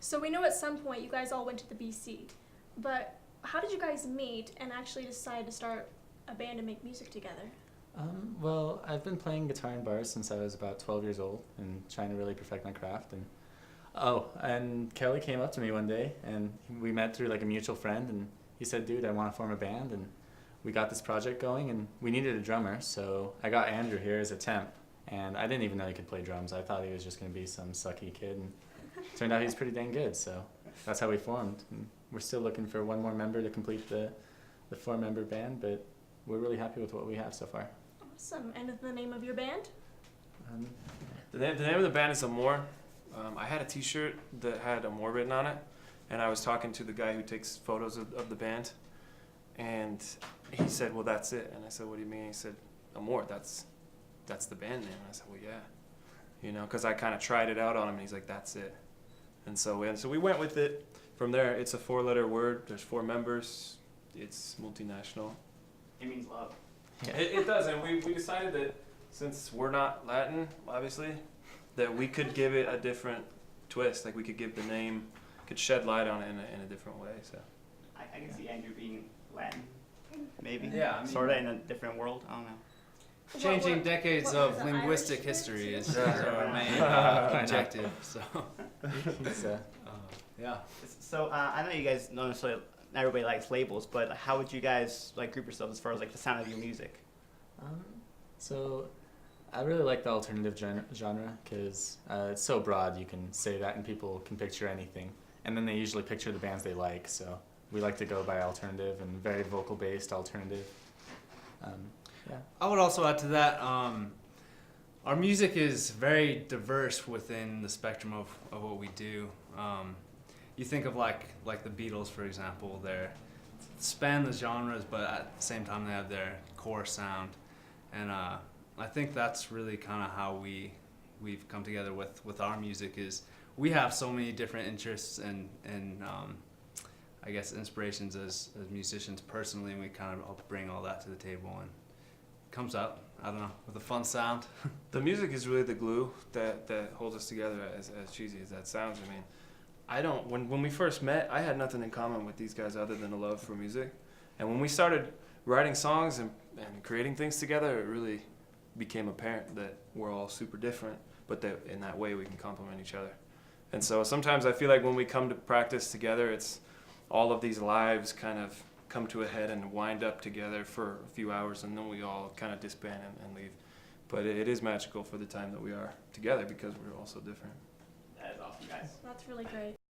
So we know at some point you guys all went to the BC, but how did you guys meet and actually decide to start a band and make music together? Well, I've been playing guitar in bars since I was about 12 years old and trying to really perfect my craft. And Kelly came up to me one day and we met through like a mutual friend, and he said, "Dude, I want to form a band." And we got this project going and we needed a drummer, so I got Andrew here as a temp. And I didn't even know he could play drums. I thought he was just going to be some sucky kid, and turned out he's pretty dang good. So that's how we formed. And we're still looking for one more member to complete the 4-member band, but we're really happy with what we have so far. Awesome. And the name of your band? Um, The name of the band is Amor. I had a T-shirt that had Amor written on it, and I was talking to the guy who takes photos of the band, and he said, "Well, that's it." And I said, "What do you mean?" He said, "Amor, that's the band name." And I said, "Well, yeah, you know," because I kind of tried it out on him, and he's like, "That's it." And so we went with it. From there, it's a 4-letter word. There's 4 members. It's multinational. It means love. It does, and we decided that since we're not Latin, obviously, that we could give it a different twist. Like we could give the name, could shed light on it in a different way. So I can see Andrew being Latin, maybe. Yeah, I mean, sort of in a different world. I don't know. changing decades what of was it, linguistic Irish history bit? is our main objective. So, it's, yeah. So I know you guys don't necessarily, not everybody likes labels, but how would you guys like group yourselves as far as like the sound of your music? So I really like the alternative genre because it's so broad. You can say that and people can picture anything, and then they usually picture the bands they like. So we like to go by alternative and very vocal based alternative. Yeah. I would also add to that, our music is very diverse within the spectrum of what we do. You think of like the Beatles, for example, they span the genres, but at the same time they have their core sound. And I think that's really kind of how we've come together with our music. Is we have so many different interests and I guess inspirations as musicians personally, and we kind of all bring all that to the table, and it comes out, I don't know, with a fun sound. the music is really the glue that holds us together. As cheesy as that sounds, I mean, when we first met, I had nothing in common with these guys other than a love for music. And when we started writing songs and creating things together, it really became apparent that we're all super different, but that in that way we can complement each other. And so sometimes I feel like when we come to practice together, it's all of these lives kind of come to a head and wind up together for a few hours, and then we all kind of disband and leave. But it is magical for the time that we are together because we're all so different. That is awesome, guys. That's really great.